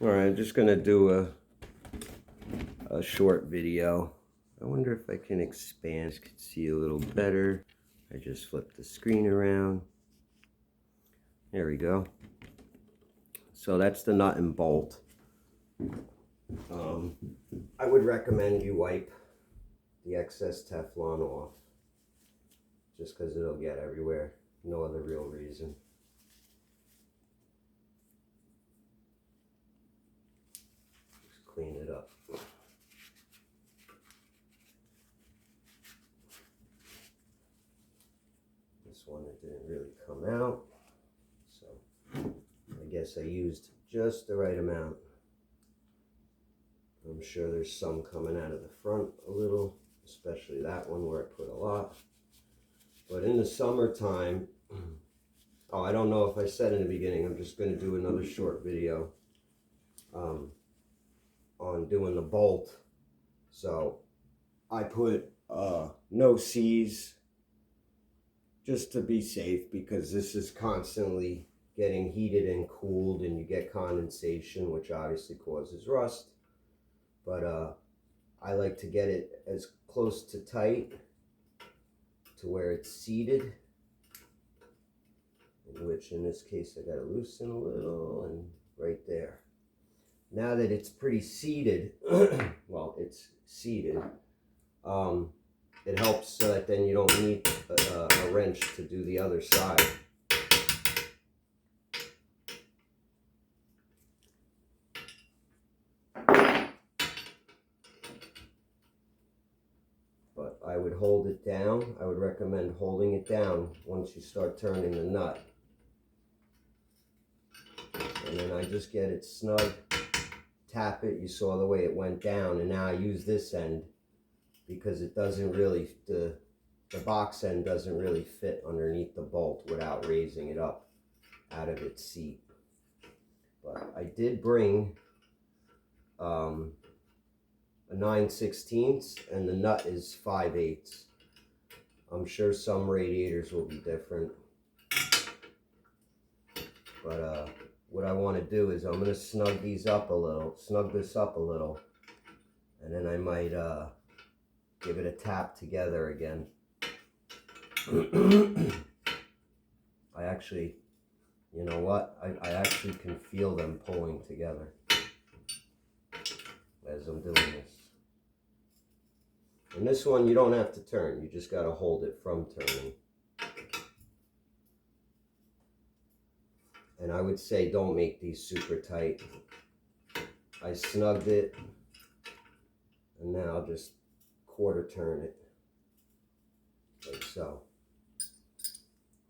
Alright, I'm just gonna do a short video. I wonder if I can expand, so you can see a little better. I just flipped the screen around. There we go. So that's the nut and bolt. I would recommend you wipe the excess Teflon off, just because it'll get everywhere. No other real reason. Just clean it up. This one, it didn't really come out, so I guess I used just the right amount. I'm sure there's some coming out of the front a little, especially that one where I put a lot. But in the summertime, oh, I don't know if I said in the beginning, I'm just going to do another short video on doing the bolt. So I put no C's just to be safe, because this is constantly getting heated and cooled and you get condensation, which obviously causes rust. But I like to get it as close to tight to where it's seated, which in this case I gotta loosen a little, and right there. Now that it's pretty seated, well, it's seated, it helps so that then you don't need a wrench to do the other side. But I would hold it down. I would recommend holding it down once you start turning the nut. And then I just get it snug, tap it. You saw the way it went down, and now I use this end because it doesn't really, the box end doesn't really fit underneath the bolt without raising it up out of its seat. But I did bring a 9/16, and the nut is 5/8. I'm sure some radiators will be different. But what I want to do is I'm going to snug these up a little, snug this up a little, and then I might give it a tap together again. I actually, you know what? I actually can feel them pulling together as I'm doing this. And this one you don't have to turn, you just got to hold it from turning. And I would say don't make these super tight. I snugged it, and now I'll just quarter turn it, like so.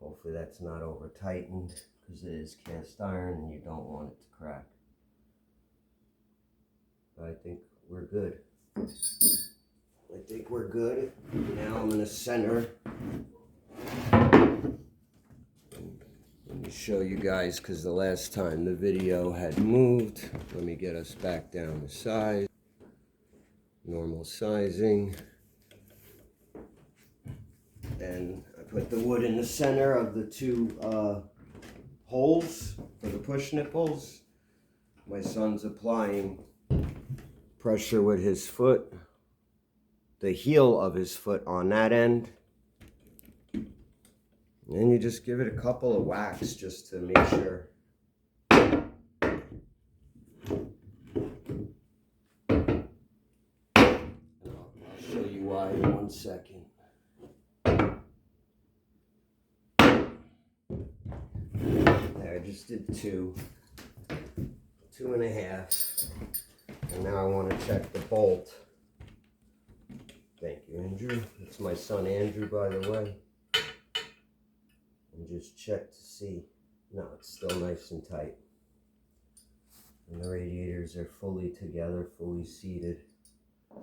Hopefully that's not over tightened, because it is cast iron and you don't want it to crack. But I think we're good. I think we're good. Now I'm going to center. Let me show you guys, because the last time the video had moved. Let me get us back down to size. Normal sizing. And I put the wood in the center of the two holes for the push nipples. My son's applying pressure with his foot, the heel of his foot on that end. And you just give it a couple of whacks just to make sure. I'll show you why in 1 second. There, I just did 2.5. And now I want to check the bolt. Thank you, Andrew. That's my son Andrew, by the way. And just check to see. No, it's still nice and tight. And the radiators are fully together, fully seated.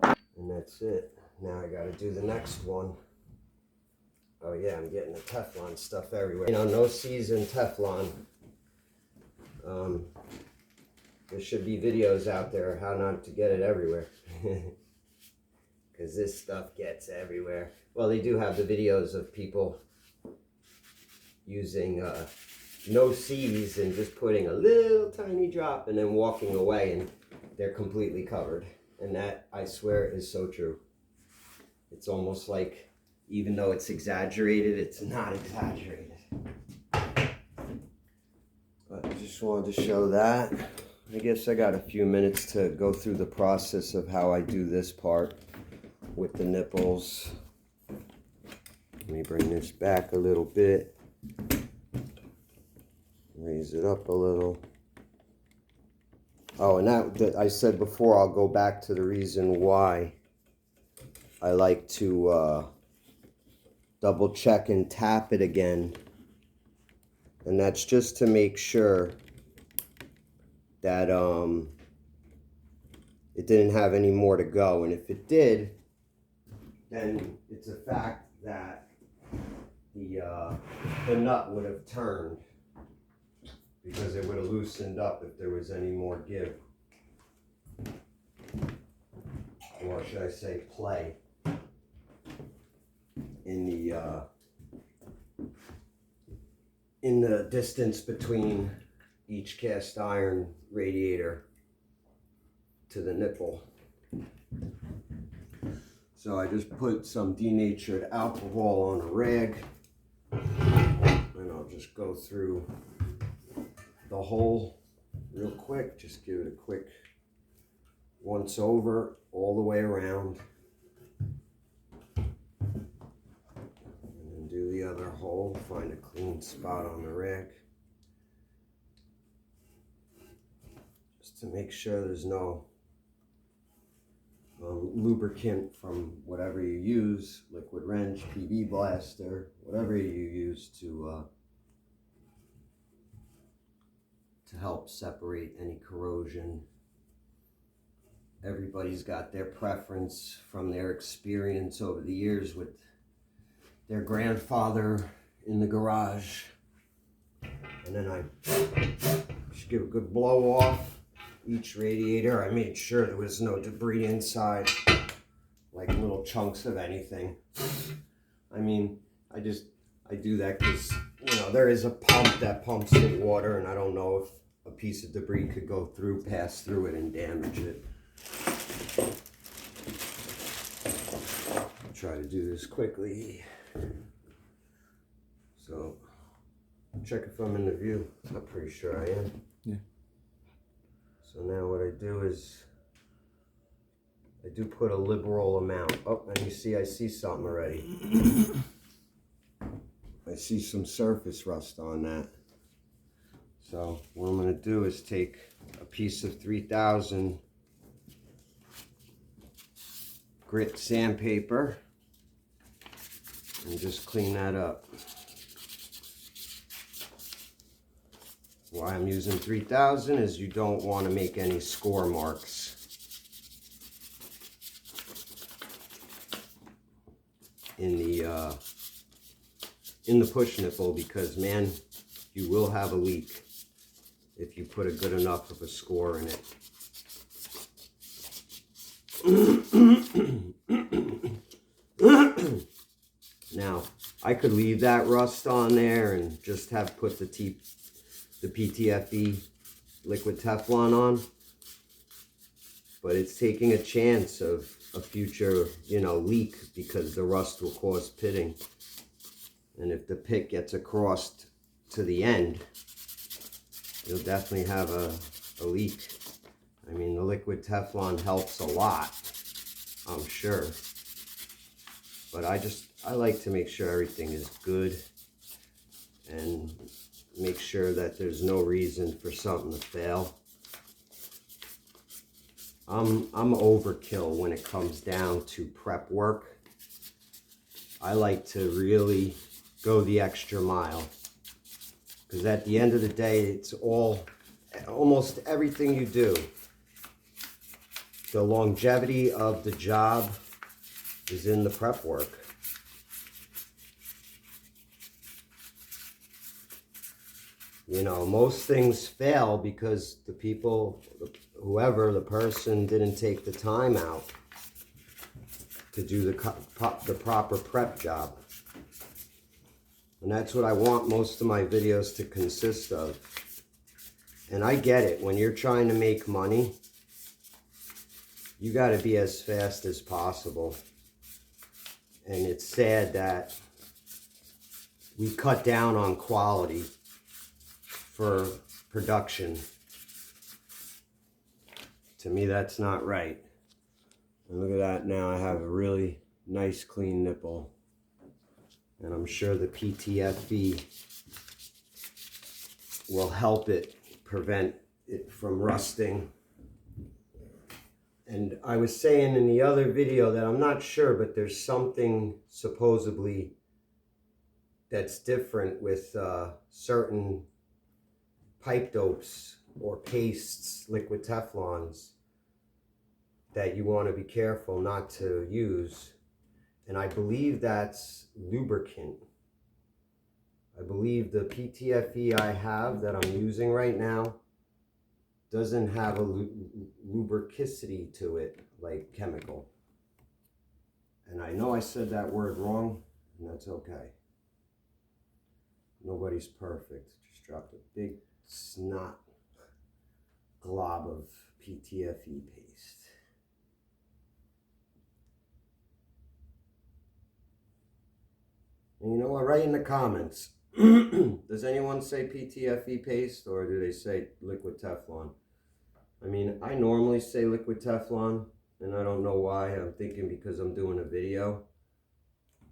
And that's it. Now I gotta do the next one. Oh yeah, I'm getting the Teflon stuff everywhere. You know, no C's in Teflon. There should be videos out there how not to get it everywhere. Because this stuff gets everywhere. Well, they do have the videos of people using no C's and just putting a little tiny drop and then walking away and they're completely covered. And that, I swear, is so true. It's almost like, even though it's exaggerated, it's not exaggerated. But I just wanted to show that. I guess I got a few minutes to go through the process of how I do this part with the nipples. Let me bring this back a little bit. Raise it up a little. Oh, and that I said before, I'll go back to the reason why I like to double check and tap it again. And that's just to make sure that it didn't have any more to go. And if it did, then it's a fact that the nut would have turned, because it would have loosened up if there was any more give. Or should I say play in the distance between each cast iron radiator to the nipple. So I just put some denatured alcohol on a rag, and I'll just go through the hole real quick. Just give it a quick once over all the way around, and then do the other hole. Find a clean spot on the rag just to make sure there's no lubricant from whatever you use, liquid wrench, PB blaster, whatever you use to help separate any corrosion. Everybody's got their preference from their experience over the years with their grandfather in the garage. And then I just give a good blow off each radiator. I made sure there was no debris inside, like little chunks of anything. I mean, I do that because, you know, there is a pump that pumps the water, and I don't know if a piece of debris could go through, pass through it, and damage it. I'll try to do this quickly. So, check if I'm in the view. I'm pretty sure I am. Yeah. So now what I do is, I do put a liberal amount. Oh, and you see, I see something already. I see some surface rust on that. So what I'm going to do is take a piece of 3000 grit sandpaper and just clean that up. Why I'm using 3000 is you don't want to make any score marks in the push nipple, because man, you will have a leak if you put a good enough of a score in it. Now, I could leave that rust on there and just have put the PTFE liquid Teflon on, but it's taking a chance of a future, you know, leak, because the rust will cause pitting. And if the pit gets across to the end, you'll definitely have a leak. I mean, the liquid Teflon helps a lot, I'm sure. But I like to make sure everything is good and make sure that there's no reason for something to fail. I'm overkill when it comes down to prep work. I like to really go the extra mile, because at the end of the day, it's almost everything you do. The longevity of the job is in the prep work. You know, most things fail because the people, whoever the person, didn't take the time out to do the proper prep job. And that's what I want most of my videos to consist of. And I get it. When you're trying to make money, you got to be as fast as possible. And it's sad that we cut down on quality for production. To me, that's not right. And look at that now. I have a really nice clean nipple. And I'm sure the PTFE will help it prevent it from rusting. And I was saying in the other video that I'm not sure, but there's something supposedly that's different with certain pipe dopes or pastes, liquid Teflons, that you want to be careful not to use. And I believe that's lubricant. I believe the PTFE I have that I'm using right now doesn't have a lubricity to it, like chemical. And I know I said that word wrong, and that's okay. Nobody's perfect. Just dropped a big snot glob of PTFE paste. And you know what? Write in the comments. Does anyone say PTFE paste, or do they say liquid Teflon? I mean, I normally say liquid Teflon, and I don't know why. I'm thinking because I'm doing a video,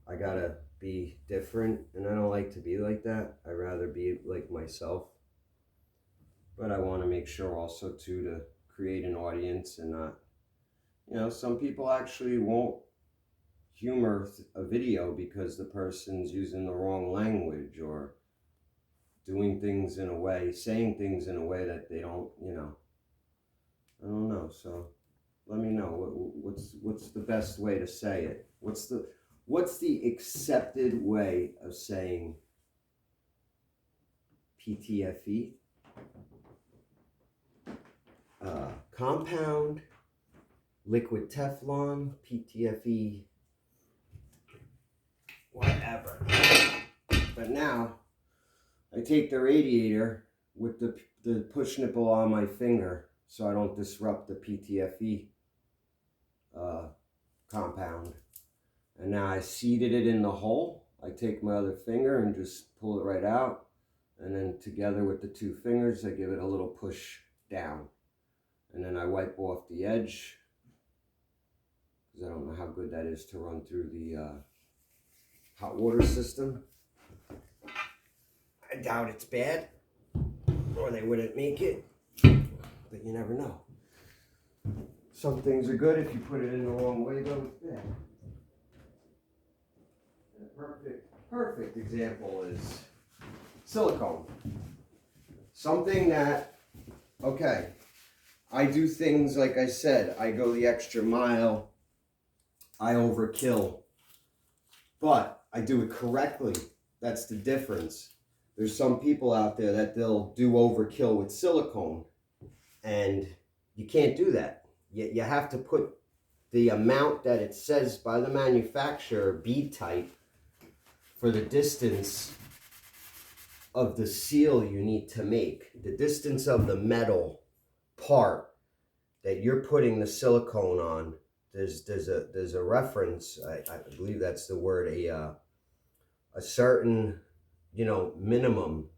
I gotta be different, and I don't like to be like that. I'd rather be like myself. But I want to make sure also too to create an audience and not, you know, some people actually won't humor a video because the person's using the wrong language or doing things in a way, saying things in a way that they don't, you know, I don't know. So let me know what's the best way to say it. What's the accepted way of saying PTFE? Compound, liquid Teflon, PTFE, whatever. But now I take the radiator with the push nipple on my finger so I don't disrupt the PTFE compound. And now I seated it in the hole. I take my other finger and just pull it right out. And then together with the two fingers, I give it a little push down. And then I wipe off the edge, because I don't know how good that is to run through the hot water system. I doubt it's bad, or they wouldn't make it, but you never know. Some things are good if you put it in the wrong way, though it's bad. A perfect example is silicone. Something that, okay, I do things, like I said, I go the extra mile, I overkill, but I do it correctly. That's the difference. There's some people out there that they'll do overkill with silicone, and you can't do that. You have to put the amount that it says by the manufacturer, bead type, for the distance of the seal you need to make. The distance of the metal part that you're putting the silicone on, there's a reference, I believe that's the word, a certain, you know, minimum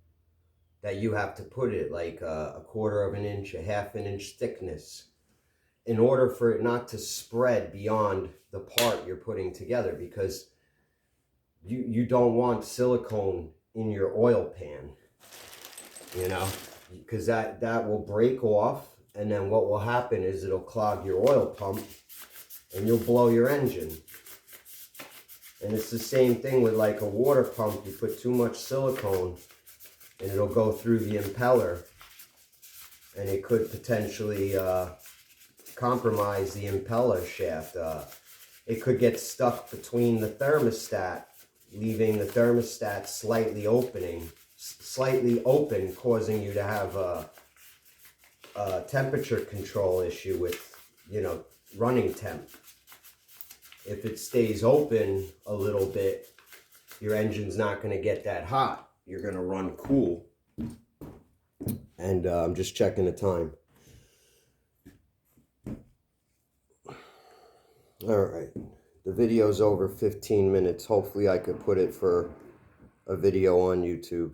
that you have to put it, like a quarter of an inch, a half an inch thickness, in order for it not to spread beyond the part you're putting together, because you don't want silicone in your oil pan, you know, because that will break off, and then what will happen is it'll clog your oil pump and you'll blow your engine. And it's the same thing with like a water pump. You put too much silicone and it'll go through the impeller, and it could potentially compromise the impeller shaft. It could get stuck between the thermostat, leaving the thermostat slightly open, causing you to have a temperature control issue with, you know, running temp. If it stays open a little bit, your engine's not going to get that hot. You're going to run cool. And I'm just checking the time. All right. The video's over 15 minutes. Hopefully I could put it for a video on YouTube.